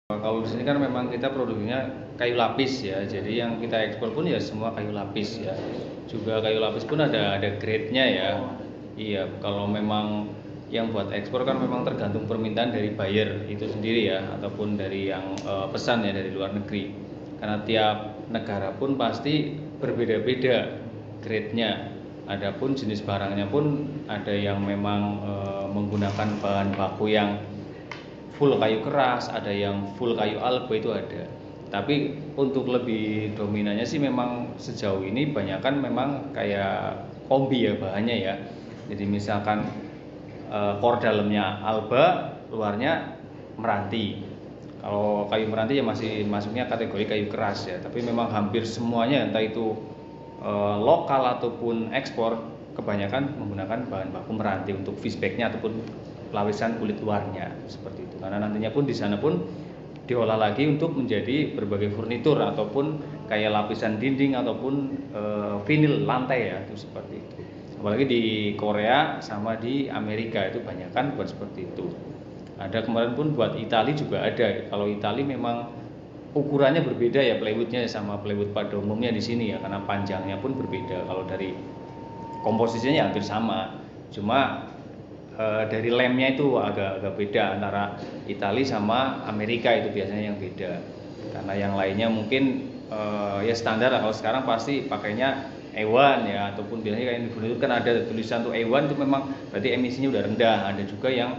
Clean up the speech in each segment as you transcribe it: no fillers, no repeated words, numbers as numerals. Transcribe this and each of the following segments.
Kalau di sini kan memang kita produksinya kayu lapis ya, jadi yang kita ekspor pun ya semua kayu lapis ya. Juga kayu lapis pun ada grade-nya ya. Iya, kalau memang yang buat ekspor kan memang tergantung permintaan dari buyer itu sendiri ya, ataupun dari yang pesan ya dari luar negeri. Karena tiap negara pun pasti berbeda-beda grade-nya. Adapun jenis barangnya pun ada yang memang menggunakan bahan baku yang full kayu keras, ada yang full kayu alba itu ada. Tapi untuk lebih dominannya sih memang sejauh ini banyakan memang kayak kombi ya bahannya ya. Jadi misalkan core dalamnya alba, luarnya meranti. Kalau kayu meranti ya masih masuknya kategori kayu keras ya. Tapi memang hampir semuanya entah itu lokal ataupun ekspor kebanyakan menggunakan bahan baku meranti untuk fishbacknya ataupun lapisan kulit luarnya seperti itu. Karena nantinya pun di sana pun diolah lagi untuk menjadi berbagai furnitur ataupun kayak lapisan dinding ataupun vinil lantai ya, itu seperti itu. Apalagi di Korea sama di Amerika itu banyak kan buat seperti itu. Ada kemarin pun buat Itali juga ada. Kalau Itali memang ukurannya berbeda ya plywoodnya sama plywood pada umumnya di sini ya, karena panjangnya pun berbeda. Kalau dari komposisinya hampir sama, cuma dari lemnya itu agak beda antara Italia sama Amerika, itu biasanya yang beda. Karena yang lainnya mungkin ya standar lah. Kalau sekarang pasti pakainya E1 ya, ataupun biasanya kayak di furnitur kan ada tulisan tuh E1 itu memang berarti emisinya udah rendah. Ada juga yang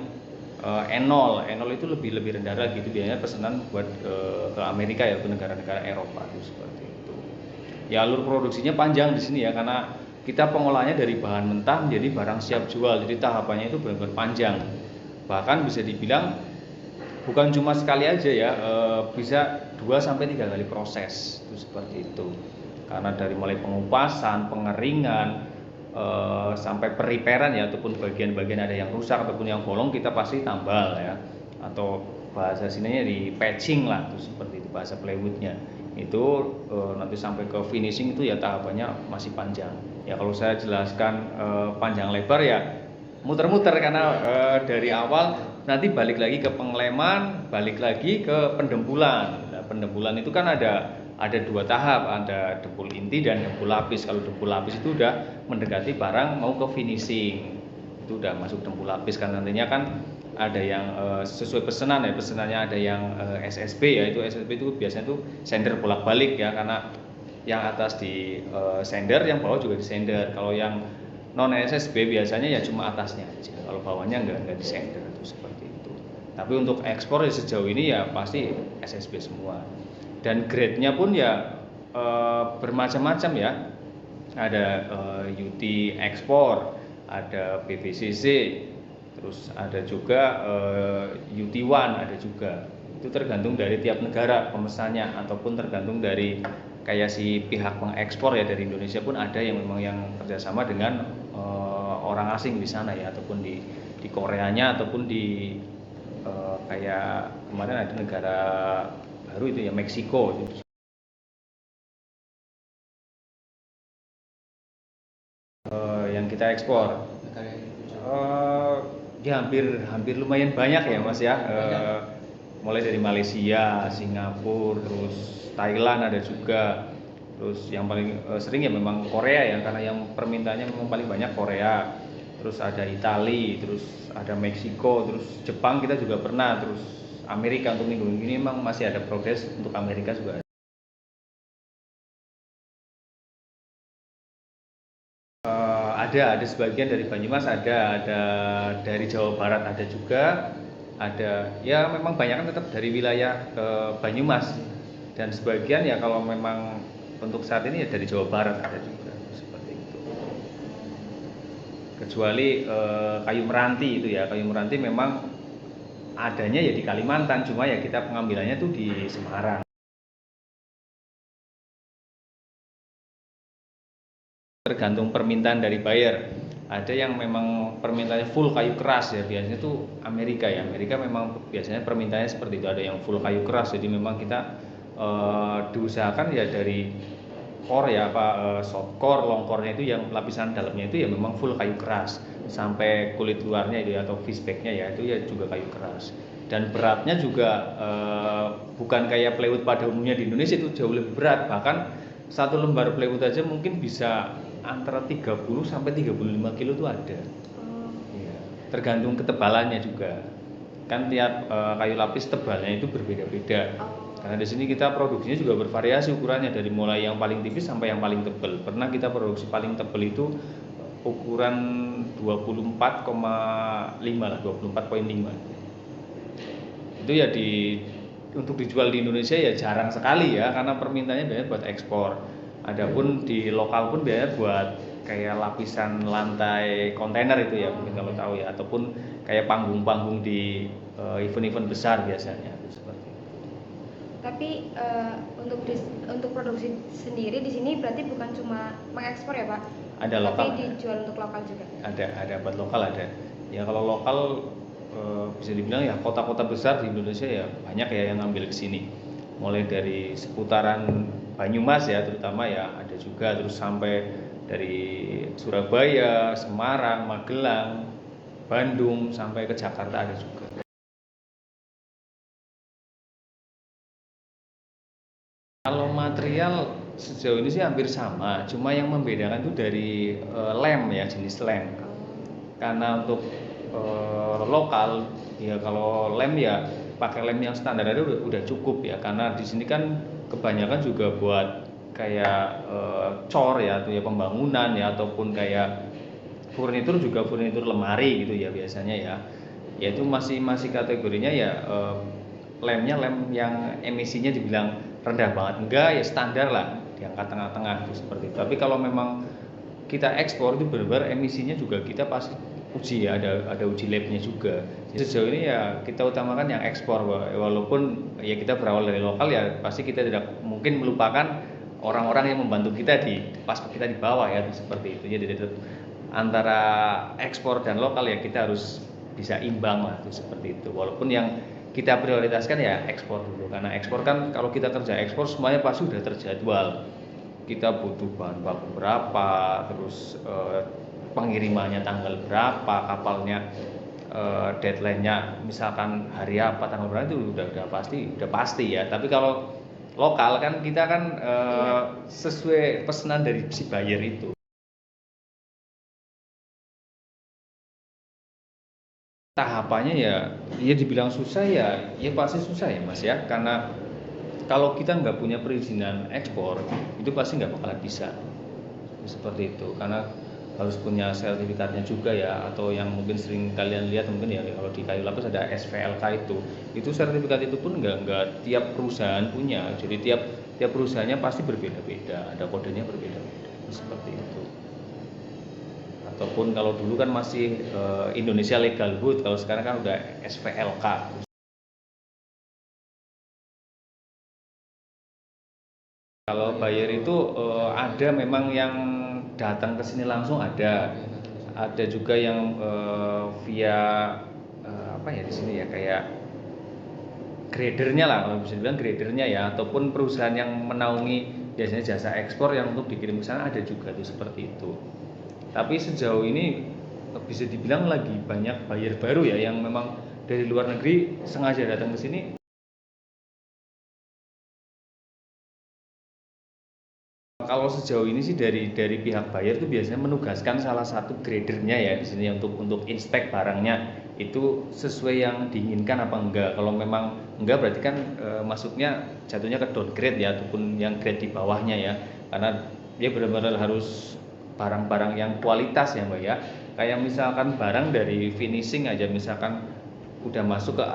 E0 itu lebih rendah lagi, itu biasanya pesanan buat ke Amerika ya, ke negara-negara Eropa itu seperti itu. Ya alur produksinya panjang di sini ya, karena kita pengolahannya dari bahan mentah menjadi barang siap jual, jadi tahapannya itu benar-benar panjang. Bahkan bisa dibilang bukan cuma sekali aja ya, bisa 2-3 kali proses itu seperti itu. Karena dari mulai pengupasan, pengeringan, sampai periperan ya, ataupun bagian-bagian ada yang rusak ataupun yang bolong kita pasti tambal ya, atau bahasa sininya di patching lah, itu seperti itu bahasa plywoodnya. Itu nanti sampai ke finishing itu ya tahapannya masih panjang ya. Kalau saya jelaskan panjang lebar ya muter-muter, karena dari awal nanti balik lagi ke pengeleman, balik lagi ke pendempulan. Nah, pendempulan itu kan ada 2 tahap, ada dempul inti dan dempul lapis. Kalau dempul lapis itu udah mendekati barang mau ke finishing, itu udah masuk dempul lapis. Kan nantinya kan ada yang sesuai pesanan ya, pesanannya ada yang SSB ya, itu SSB itu biasanya tuh sender bolak-balik ya, karena yang atas di sender, yang bawah juga di sender. Kalau yang non SSB biasanya ya cuma atasnya aja, kalau bawahnya enggak di sender, itu seperti itu. Tapi untuk ekspor ya sejauh ini ya pasti SSB semua. Dan grade-nya pun ya bermacam-macam ya. Ada UT ekspor, ada PVCC, terus ada juga UT1 ada juga. Itu tergantung dari tiap negara pemesannya, ataupun tergantung dari kayak si pihak pengekspor ya. Dari Indonesia pun ada yang memang yang kerjasama dengan orang asing di sana ya, ataupun di Koreanya, ataupun di kayak kemarin ada negara baru itu ya, Meksiko itu. Yang kita ekspor ya hampir lumayan banyak ya Mas ya. Mulai dari Malaysia, Singapura, terus Thailand ada juga. Terus yang paling sering ya memang Korea ya, karena yang permintaannya memang paling banyak Korea. Terus ada Italia, terus ada Meksiko, terus Jepang kita juga pernah, terus Amerika. Untuk minggu ini memang masih ada progres, untuk Amerika juga ada. Ada sebagian dari Banyumas, ada dari Jawa Barat ada juga, ada ya memang banyak kan tetap dari wilayah ke Banyumas, dan sebagian ya kalau memang untuk saat ini ya dari Jawa Barat ada juga seperti itu. Kecuali kayu meranti itu ya, kayu meranti memang adanya ya di Kalimantan, cuma ya kita pengambilannya tuh di Semarang. Tergantung permintaan dari buyer. Ada yang memang permintaannya full kayu keras ya, biasanya tuh Amerika ya. Amerika memang biasanya permintaannya seperti itu, ada yang full kayu keras. Jadi memang kita diusahakan ya dari core ya, soft core, long core-nya itu yang lapisan dalamnya itu ya memang full kayu keras. sampai kulit luarnya itu ya, atau fishbacknya ya, itu ya juga kayu keras. Dan beratnya juga bukan kayak plywood pada umumnya di Indonesia, itu jauh lebih berat. Bahkan satu lembar plywood aja mungkin bisa antara 30 sampai 35 kilo itu ada. Ya, tergantung ketebalannya juga. Kan tiap kayu lapis tebalnya itu berbeda-beda. Karena di sini kita produksinya juga bervariasi ukurannya, dari mulai yang paling tipis sampai yang paling tebal. Pernah kita produksi paling tebal itu ukuran 24,5 lah, 24,5. Itu ya untuk dijual di Indonesia ya jarang sekali ya, karena permintaannya biasanya buat ekspor. Adapun di lokal pun biasanya buat kayak lapisan lantai kontainer itu ya, mungkin kalau tahu ya, ataupun kayak panggung-panggung di event-event besar biasanya seperti itu. Tapi untuk produksi sendiri di sini berarti bukan cuma mengekspor ya Pak? Ada lokal. Tapi dijual untuk lokal juga. Ada buat lokal ada. Ya kalau lokal bisa dibilang ya kota-kota besar di Indonesia ya banyak ya yang ngambil ke sini. Mulai dari seputaran Banyumas ya terutama ya ada juga, terus sampai dari Surabaya, Semarang, Magelang, Bandung sampai ke Jakarta ada juga. Kalau material sejauh ini sih hampir sama, cuma yang membedakan itu dari lem ya, jenis lem. Karena untuk lokal ya, kalau lem ya pakai lem yang standar aja udah cukup ya, karena di sini kan kebanyakan juga buat kayak cor ya, atau ya pembangunan ya, ataupun kayak furnitur juga, furnitur lemari gitu ya biasanya ya. Ya itu masih kategorinya ya lemnya lem yang emisinya dibilang rendah banget enggak, ya standar lah di angka tengah-tengah itu seperti itu. Tapi kalau memang kita ekspor itu benar-benar emisinya juga kita pasti uji ya, ada uji labnya juga. Jadi sejauh ini ya kita utamakan yang ekspor, walaupun ya kita berawal dari lokal ya pasti kita tidak mungkin melupakan orang-orang yang membantu kita pas kita di bawah ya, seperti itu. Jadi antara ekspor dan lokal ya kita harus bisa imbang lah itu, seperti itu. Walaupun yang kita prioritaskan ya ekspor dulu, karena ekspor kan kalau kita kerja ekspor semuanya pasti sudah terjadwal. Kita butuh bahan baku berapa, terus pengirimannya tanggal berapa, kapalnya deadline-nya misalkan hari apa, tanggal berapa, itu udah pasti ya. Tapi kalau lokal kan kita kan sesuai pesanan dari si buyer itu. Tahapannya ya dibilang susah ya pasti susah ya Mas ya, karena kalau kita nggak punya perizinan ekspor itu pasti nggak bakalan bisa seperti itu, karena harus punya sertifikatnya juga ya, atau yang mungkin sering kalian lihat mungkin ya kalau di kayu lapis ada SVLK itu sertifikat itu pun nggak tiap perusahaan punya, jadi tiap perusahaannya pasti berbeda-beda, ada kodenya berbeda-beda seperti itu. Ataupun kalau dulu kan masih Indonesia Legal Wood, kalau sekarang kan udah SVLK. Kalau buyer itu ada memang yang datang ke sini langsung, ada juga yang via apa ya di sini ya, kayak gradernya lah kalau bisa dibilang, gradernya ya, ataupun perusahaan yang menaungi biasanya jasa ekspor yang untuk dikirim ke sana ada juga tuh seperti itu. Tapi sejauh ini bisa dibilang lagi banyak buyer baru ya yang memang dari luar negeri sengaja datang ke sini. Kalau sejauh ini sih dari pihak buyer itu biasanya menugaskan salah satu gradernya ya di sini untuk inspek barangnya itu sesuai yang diinginkan apa enggak. Kalau memang enggak berarti kan masuknya jatuhnya ke downgrade ya, ataupun yang grade di bawahnya ya. Karena dia benar-benar harus barang-barang yang kualitas ya Mbak ya. Kayak misalkan barang dari finishing aja, misalkan udah masuk ke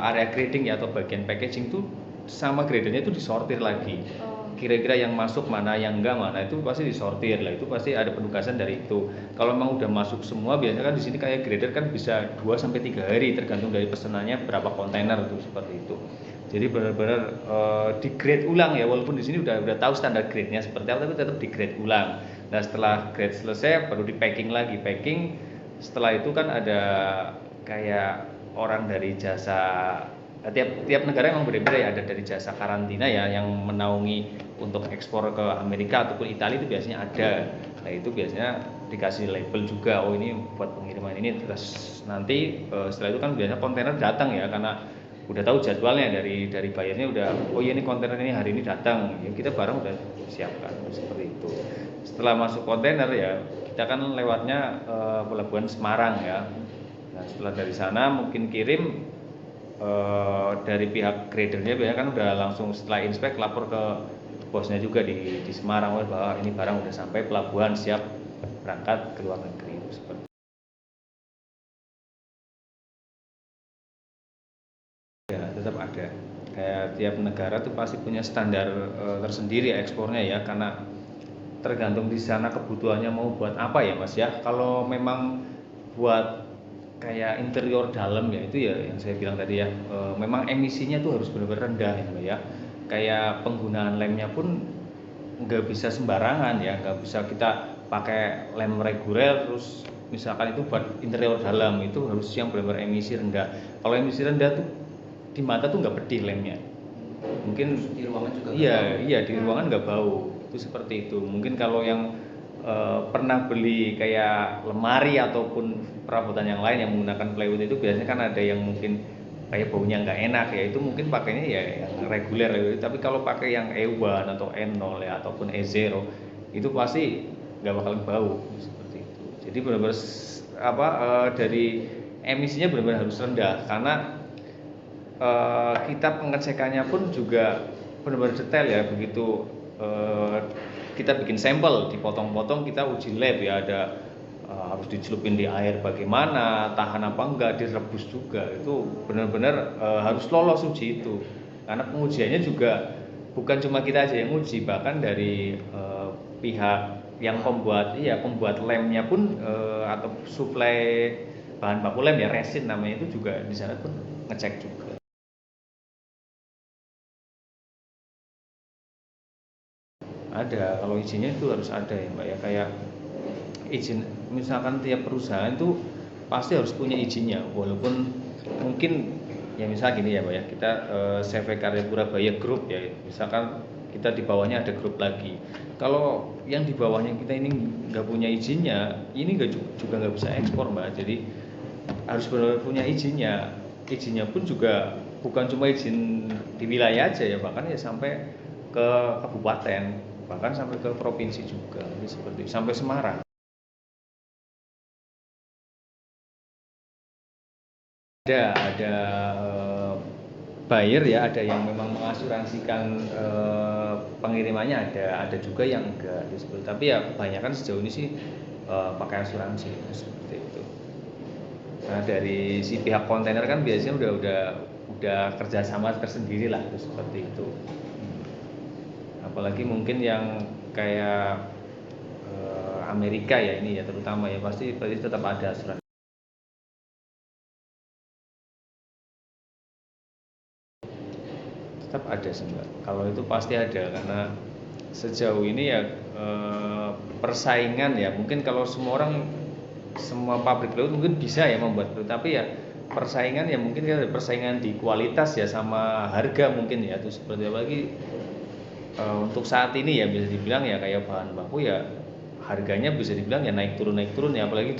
area grading ya, atau bagian packaging tuh sama gradernya itu disortir lagi. Kira-kira yang masuk mana, yang enggak mana, itu pasti disortir lah, itu pasti ada penugasan dari itu. Kalau memang udah masuk semua, biasanya kan di sini kayak grader kan bisa 2 sampai 3 hari tergantung dari pesanannya berapa kontainer tuh, seperti itu. Jadi benar-benar di grade ulang ya, walaupun di sini udah tahu standar grade-nya seperti apa, tapi tetap di grade ulang. Nah, setelah grade selesai baru di packing lagi. Packing setelah itu kan ada kayak orang dari jasa, tiap negara memang berbeda ya, ada dari jasa karantina ya yang menaungi untuk ekspor ke Amerika ataupun Italia, itu biasanya ada. Nah itu biasanya dikasih label juga, oh ini buat pengiriman ini. Terus nanti setelah itu kan biasanya kontainer datang ya, karena udah tahu jadwalnya dari bayarnya udah, oh iya ini kontainer ini hari ini datang, ya kita barang udah siapkan seperti itu. Setelah masuk kontainer ya kita kan lewatnya pelabuhan Semarang ya. Nah setelah dari sana mungkin kirim dari pihak gradernya biasanya kan udah langsung setelah inspek lapor ke bosnya juga di Semarang bahwa ini barang udah sampai pelabuhan siap berangkat ke luar negeri. Seperti ya tetap ada, kayak tiap negara tuh pasti punya standar tersendiri ekspornya ya, karena tergantung di sana kebutuhannya mau buat apa ya Mas ya. Kalau memang buat kayak interior dalam ya itu ya yang saya bilang tadi ya, memang emisinya tuh harus benar-benar rendah ya Mbak ya. Kayak penggunaan lemnya pun nggak bisa sembarangan ya, nggak bisa kita pakai lem reguler terus misalkan itu buat interior dalam, itu harus yang benar-benar emisi rendah. Kalau emisi rendah tuh di mata tuh nggak pedih lemnya, mungkin di ruangan juga iya di ruangan nggak bau, itu seperti itu. Mungkin kalau yang pernah beli kayak lemari ataupun perabotan yang lain yang menggunakan plywood itu biasanya kan ada yang mungkin kayak baunya nggak enak ya, itu mungkin pakainya ya yang reguler ya. Tapi kalau pakai yang E1 atau E0 ya ataupun E0 itu pasti nggak bakal bau seperti itu. Jadi benar-benar dari emisinya benar-benar harus rendah, karena kita pengecekannya pun juga benar-benar detail ya. Begitu kita bikin sampel, dipotong-potong, kita uji lab ya, ada harus dicelupin di air bagaimana, tahan apa enggak, direbus juga, itu benar-benar harus lolos uji itu. Karena pengujiannya juga bukan cuma kita aja yang uji, bahkan dari pihak yang pembuat lemnya pun atau suplai bahan baku lem ya, resin namanya, itu juga di sana pun ngecek juga. Ada, kalau izinnya itu harus ada ya Mbak ya, kayak izin misalkan tiap perusahaan itu pasti harus punya izinnya, walaupun mungkin ya misal gini ya Mbak ya, kita CV Karya Purabaya Group ya, misalkan kita di bawahnya ada grup lagi, kalau yang di bawahnya kita ini nggak punya izinnya, ini juga nggak bisa ekspor Mbak. Jadi harus benar-benar punya izinnya. Izinnya pun juga bukan cuma izin di wilayah aja ya, bahkan ya sampai ke kabupaten, bahkan sampai ke provinsi juga, seperti sampai Semarang. Ada buyer ya, ada yang memang mengasuransikan pengirimannya, ada juga yang enggak seperti. Tapi ya kebanyakan sejauh ini sih pakai asuransi seperti itu. Nah dari si pihak kontainer kan biasanya udah kerjasama tersendiri lah, seperti itu. Apalagi mungkin yang kayak Amerika ya, ini ya terutama ya, pasti tetap ada asuransi. Tetap ada sih Mbak, kalau itu pasti ada, karena sejauh ini ya persaingan ya, mungkin kalau semua pabrik plywood mungkin bisa ya membuat plywood, tapi ya persaingan ya mungkin ada persaingan di kualitas ya sama harga mungkin ya, itu seperti apa lagi untuk saat ini ya, bisa dibilang ya kayak bahan baku ya harganya bisa dibilang ya naik turun ya, apalagi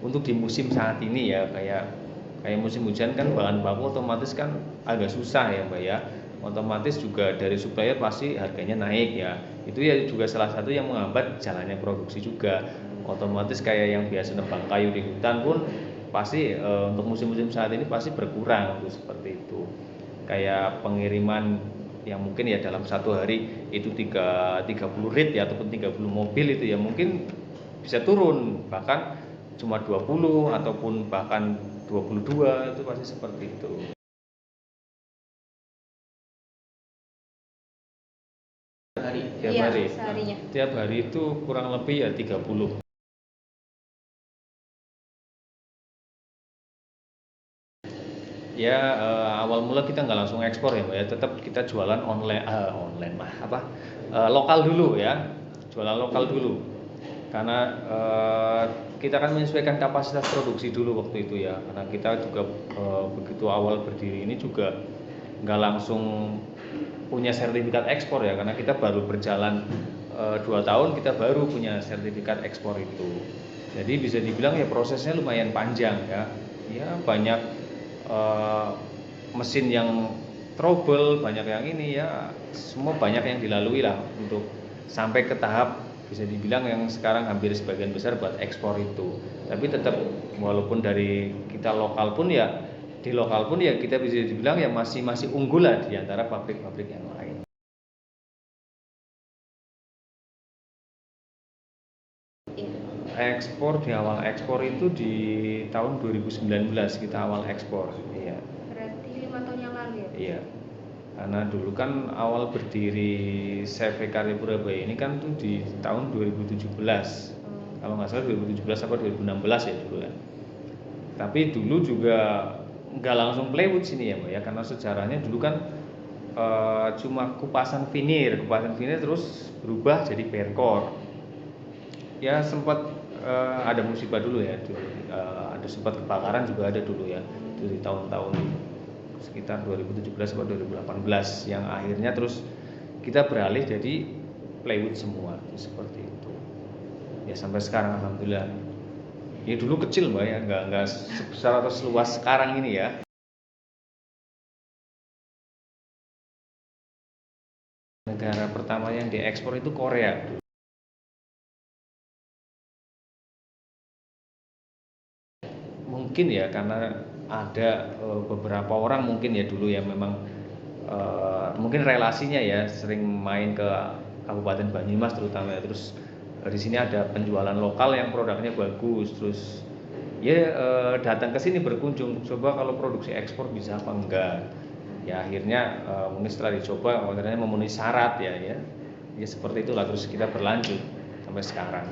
untuk di musim saat ini ya, kayak musim hujan kan bahan baku otomatis kan agak susah ya Mbak ya, otomatis juga dari supplier pasti harganya naik ya, itu ya juga salah satu yang menghambat jalannya produksi juga. Otomatis kayak yang biasa nebang kayu di hutan pun pasti untuk musim-musim saat ini pasti berkurang tuh, seperti itu. Kayak pengiriman yang mungkin ya dalam satu hari itu 30 rit ya ataupun 30 mobil itu ya mungkin bisa turun bahkan cuma 20 ataupun bahkan 22, itu pasti seperti itu. Tiap hari itu kurang lebih ya 30. Ya awal mula kita nggak langsung ekspor ya Mbak ya, tetap kita jualan lokal dulu ya, jualan lokal dulu, karena kita kan menyesuaikan kapasitas produksi dulu waktu itu ya, karena kita juga begitu awal berdiri ini juga nggak langsung punya sertifikat ekspor ya, karena kita baru berjalan 2 tahun kita baru punya sertifikat ekspor itu. Jadi bisa dibilang ya prosesnya lumayan panjang ya. Ya banyak mesin yang trouble, banyak yang ini ya, semua banyak yang dilalui lah untuk sampai ke tahap bisa dibilang yang sekarang hampir sebagian besar buat ekspor itu. Tapi tetap walaupun dari kita lokal pun ya, di lokal pun ya kita bisa dibilang ya masih unggul lah di antara pabrik-pabrik yang lain. Ekspor di awal ekspor itu di tahun 2019 kita awal ekspor. Iya. Berarti 5 tahun yang lalu ya? Iya. Karena dulu kan awal berdiri CV Karya Purabaya ini kan tuh di tahun 2017. Kalau nggak salah 2017 apa 2016 ya dulu ya. Tapi dulu juga nggak langsung plywood sini ya Mbak ya, karena sejarahnya dulu kan cuma kupasan vinir terus berubah jadi perkor. Ya sempat ada musibah dulu ya, ada sempat kebakaran juga ada dulu ya, itu di tahun-tahun sekitar 2017 atau 2018 yang akhirnya terus kita beralih jadi plywood semua seperti itu. Ya sampai sekarang alhamdulillah. Ya dulu kecil Mbak ya, nggak sebesar atau seluas sekarang ini ya. Negara pertama yang diekspor itu Korea. Mungkin ya karena ada beberapa orang mungkin ya dulu ya memang mungkin relasinya ya sering main ke Kabupaten Banyumas terutama ya, terus di sini ada penjualan lokal yang produknya bagus, terus ya datang ke sini berkunjung, coba kalau produksi ekspor bisa apa enggak. Ya akhirnya mungkin setelah dicoba akhirnya memenuhi syarat ya seperti itulah, terus kita berlanjut sampai sekarang.